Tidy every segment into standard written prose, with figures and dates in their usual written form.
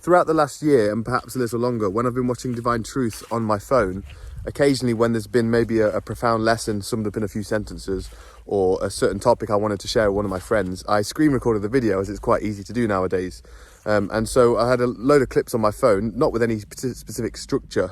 Throughout the last year, and perhaps a little longer, when I've been watching Divine Truth on my phone, occasionally when there's been maybe a profound lesson summed up in a few sentences, or a certain topic I wanted to share with one of my friends, I screen recorded the video, as it's quite easy to do nowadays. And so I had a load of clips on my phone, not with any specific structure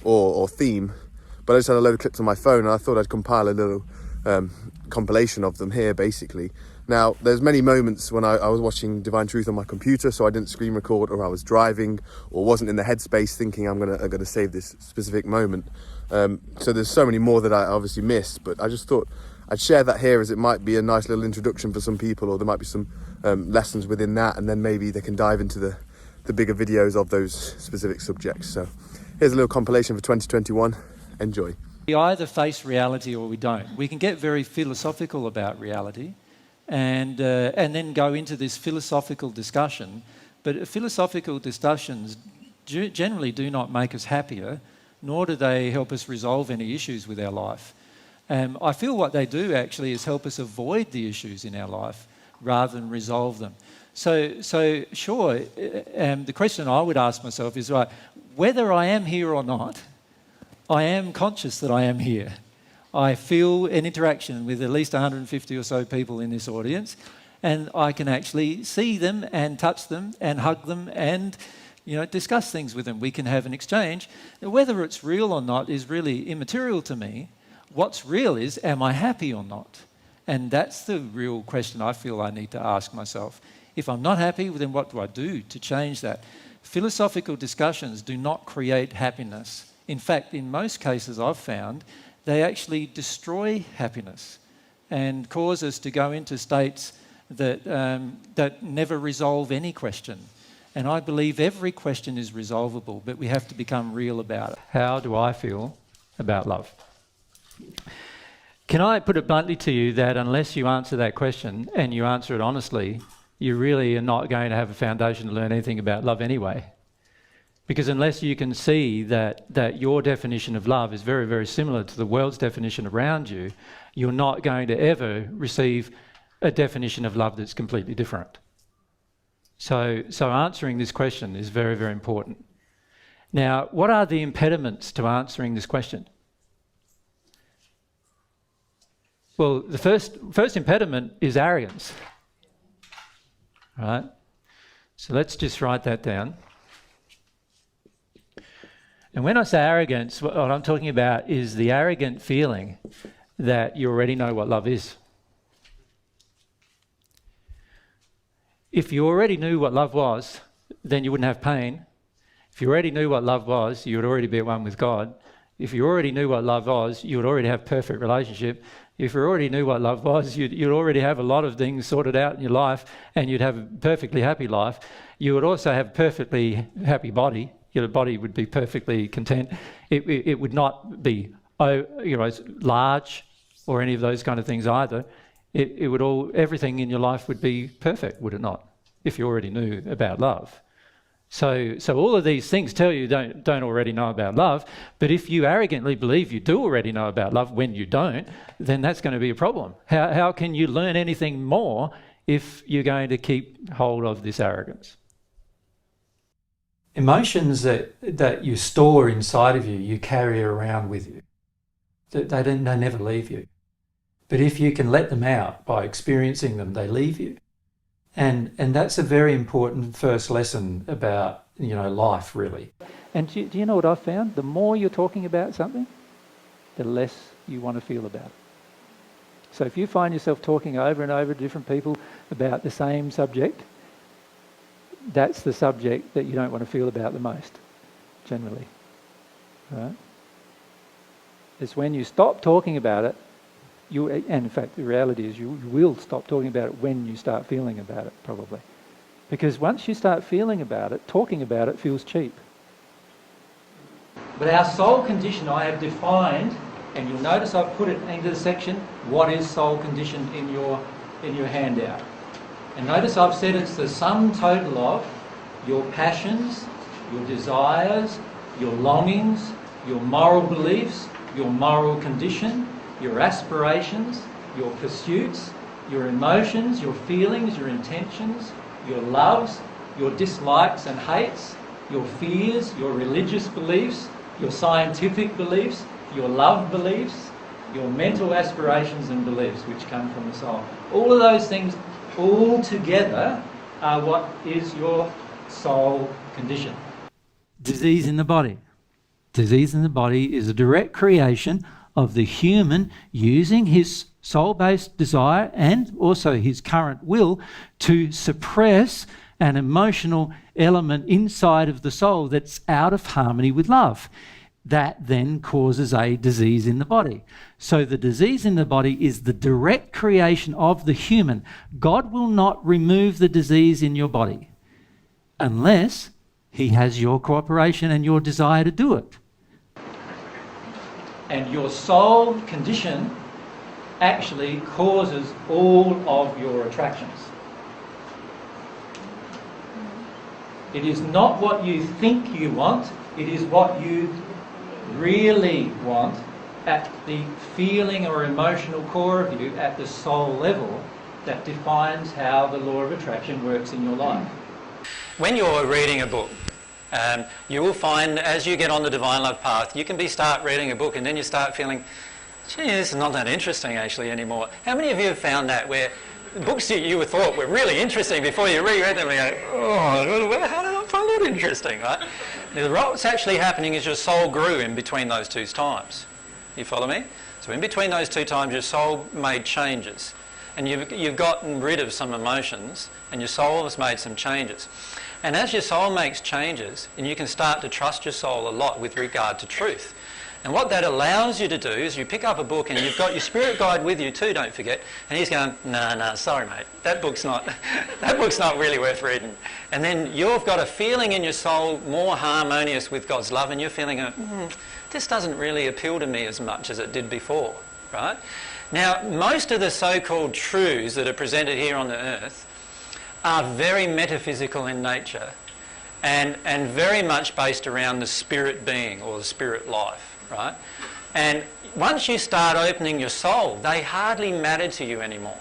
or theme, but I just had a load of clips on my phone, and I thought I'd compile a little compilation of them here, basically. Now, there's many moments when I was watching Divine Truth on my computer, so I didn't screen record, or I was driving, or wasn't in the headspace thinking I'm gonna save this specific moment. So there's so many more that I obviously missed, but I just thought I'd share that here, as it might be a nice little introduction for some people, or there might be some lessons within that, and then maybe they can dive into the bigger videos of those specific subjects. So here's a little compilation for 2021. Enjoy. We either face reality or we don't. We can get very philosophical about reality and then go into this philosophical discussion, but philosophical discussions generally do not make us happier, nor do they help us resolve any issues with our life. I feel what they do actually is help us avoid the issues in our life rather than resolve them. So sure, the question I would ask myself is, right, whether I am here or not, I am conscious that I am here. I feel an interaction with at least 150 or so people in this audience, and I can actually see them and touch them and hug them and discuss things with them. We can have an exchange. Whether it's real or not is really immaterial to me. What's real is, am I happy or not? And that's the real question I feel I need to ask myself. If I'm not happy, then what do I do to change that? Philosophical discussions do not create happiness. In fact, in most cases I've found, they actually destroy happiness and cause us to go into states that never resolve any question. And I believe every question is resolvable, but we have to become real about it. How do I feel about love? Can I put it bluntly to you that unless you answer that question and you answer it honestly, you really are not going to have a foundation to learn anything about love anyway? Because unless you can see that your definition of love is very, very similar to the world's definition around you, you're not going to ever receive a definition of love that's completely different. So answering this question is very, very important. Now, what are the impediments to answering this question? Well, the first impediment is arrogance. Right? So let's just write that down. And when I say arrogance, what I'm talking about is the arrogant feeling that you already know what love is. If you already knew what love was, then you wouldn't have pain. If you already knew what love was, you would already be at one with God. If you already knew what love was, you would already have perfect relationship. If you already knew what love was, you'd already have a lot of things sorted out in your life, and you'd have a perfectly happy life. You would also have a perfectly happy body. Your body would be perfectly content. It would not be large or any of those kind of things either. Everything in your life would be perfect, would it not? If you already knew about love. So all of these things tell you don't already know about love, but if you arrogantly believe you do already know about love when you don't, then that's going to be a problem. How can you learn anything more if you're going to keep hold of this arrogance? Emotions that you store inside of you, you carry around with you. They never leave you. But if you can let them out by experiencing them, they leave you. And that's a very important first lesson about life, really. And do you know what I've found? The more you're talking about something, the less you want to feel about it. So if you find yourself talking over and over to different people about the same subject, that's the subject that you don't want to feel about the most, generally. Right? It's when you stop talking about it, and in fact the reality is you will stop talking about it when you start feeling about it, probably. Because once you start feeling about it, talking about it feels cheap. But our soul condition I have defined, and you'll notice I've put it into the section, what is soul condition in your handout. And notice I've said it's the sum total of your passions, your desires, your longings, your moral beliefs, your moral condition, your aspirations, your pursuits, your emotions, your feelings, your intentions, your loves, your dislikes and hates, your fears, your religious beliefs, your scientific beliefs, your love beliefs, your mental aspirations and beliefs which come from the soul. All of those things all together are what is your soul condition. Disease in the body. Disease in the body is a direct creation of the human using his soul-based desire and also his current will to suppress an emotional element inside of the soul that's out of harmony with love. That then causes a disease in the body. So the disease in the body is the direct creation of the human. God will not remove the disease in your body unless he has your cooperation and your desire to do it. And your soul condition actually causes all of your attractions. It is not what you think you want, it is what you really want at the feeling or emotional core of you, at the soul level, that defines how the law of attraction works in your life. When you're reading a book, you will find as you get on the divine love path, you can start reading a book and then you start feeling, gee, this is not that interesting actually anymore. How many of you have found that, where books that you thought were really interesting before you reread them, and you go, oh, how did I find that interesting, right? Now, what's actually happening is your soul grew in between those two times. You follow me? So in between those two times, your soul made changes. And you've gotten rid of some emotions, and your soul has made some changes. And as your soul makes changes, and you can start to trust your soul a lot with regard to truth. And what that allows you to do is you pick up a book and you've got your spirit guide with you too, don't forget, and he's going, no, sorry mate, that book's not really worth reading. And then you've got a feeling in your soul more harmonious with God's love, and you're feeling, this doesn't really appeal to me as much as it did before, right? Now, most of the so-called truths that are presented here on the earth are very metaphysical in nature and very much based around the spirit being or the spirit life. Right? And once you start opening your soul, they hardly matter to you anymore.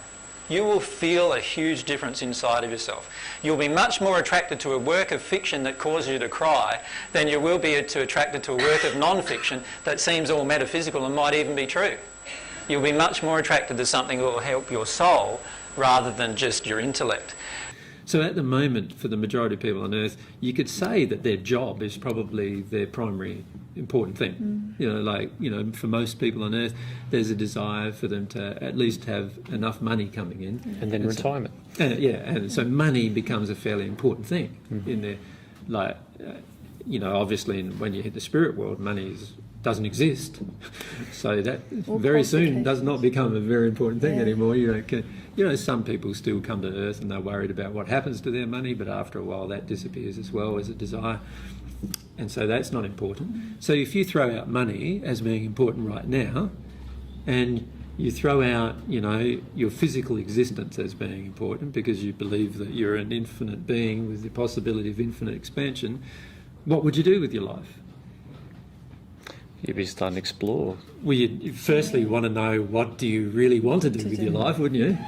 You will feel a huge difference inside of yourself. You'll be much more attracted to a work of fiction that causes you to cry than you will be attracted to a work of non-fiction that seems all metaphysical and might even be true. You'll be much more attracted to something that will help your soul rather than just your intellect. So at the moment, for the majority of people on earth, you could say that their job is probably their primary important thing. For most people on earth, there's a desire for them to at least have enough money coming in. And then retirement. So money becomes a fairly important thing in there. Obviously when you hit the spirit world, money doesn't exist. So that very soon does not become a very important thing anymore. Some people still come to earth and they're worried about what happens to their money, but after a while that disappears as well as a desire. And so that's not important. So if you throw out money as being important right now, and you throw out, your physical existence as being important because you believe that you're an infinite being with the possibility of infinite expansion, what would you do with your life? You'd be starting to explore. Well, you firstly want to know what do you really want to do with your life, wouldn't you?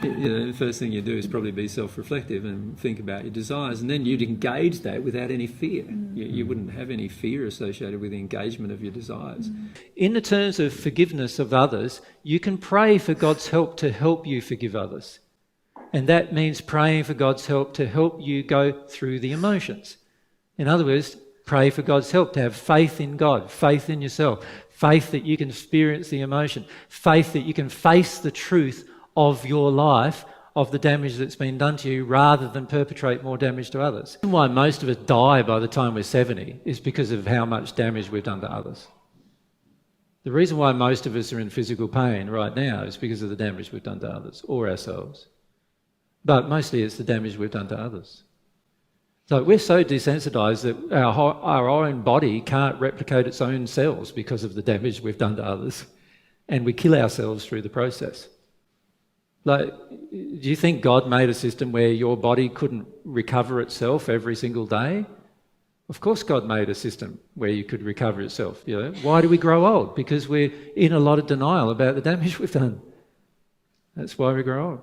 The first thing you do is probably be self-reflective and think about your desires, and then you'd engage that without any fear. You wouldn't have any fear associated with the engagement of your desires. In the terms of forgiveness of others, you can pray for God's help to help you forgive others. And that means praying for God's help to help you go through the emotions. In other words, pray for God's help to have faith in God, faith in yourself, faith that you can experience the emotion, faith that you can face the truth of your life, of the damage that's been done to you, rather than perpetrate more damage to others. And why most of us die by the time we're 70 is because of how much damage we've done to others. The reason why most of us are in physical pain right now is because of the damage we've done to others or ourselves. But mostly it's the damage we've done to others. So we're so desensitized that our own body can't replicate its own cells because of the damage we've done to others, and we kill ourselves through the process. Do you think God made a system where your body couldn't recover itself every single day? Of course God made a system where you could recover itself. Why do we grow old? Because we're in a lot of denial about the damage we've done. That's why we grow old.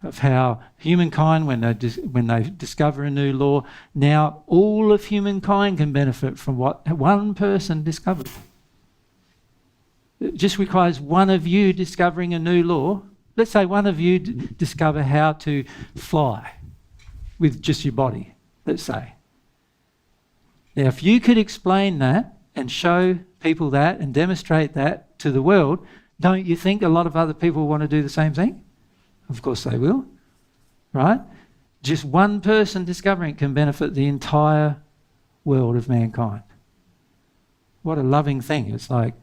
of how humankind, when they discover a new law, now all of humankind can benefit from what one person discovered. It just requires one of you discovering a new law. Let's say one of you discover how to fly with just your body, let's say. Now, if you could explain that and show people that and demonstrate that to the world, don't you think a lot of other people want to do the same thing? Of course they will, right? Just one person discovering it can benefit the entire world of mankind. What a loving thing. It's like,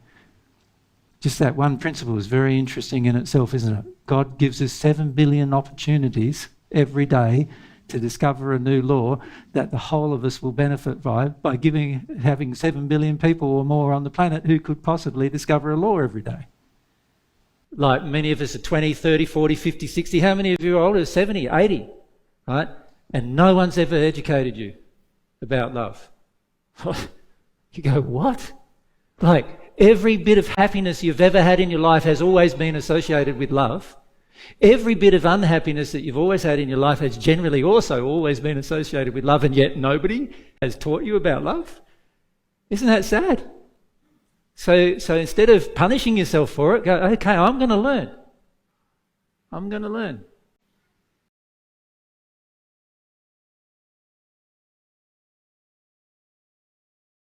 just that one principle is very interesting in itself, isn't it? God gives us 7 billion opportunities every day to discover a new law that the whole of us will benefit by having 7 billion people or more on the planet who could possibly discover a law every day. Like many of us are 20, 30, 40, 50, 60. How many of you are older? 70, 80, right? And no one's ever educated you about love. You go, what? Like, every bit of happiness you've ever had in your life has always been associated with love. Every bit of unhappiness that you've always had in your life has generally also always been associated with love, and yet nobody has taught you about love. Isn't that sad? So instead of punishing yourself for it, go, okay, I'm going to learn. I'm going to learn.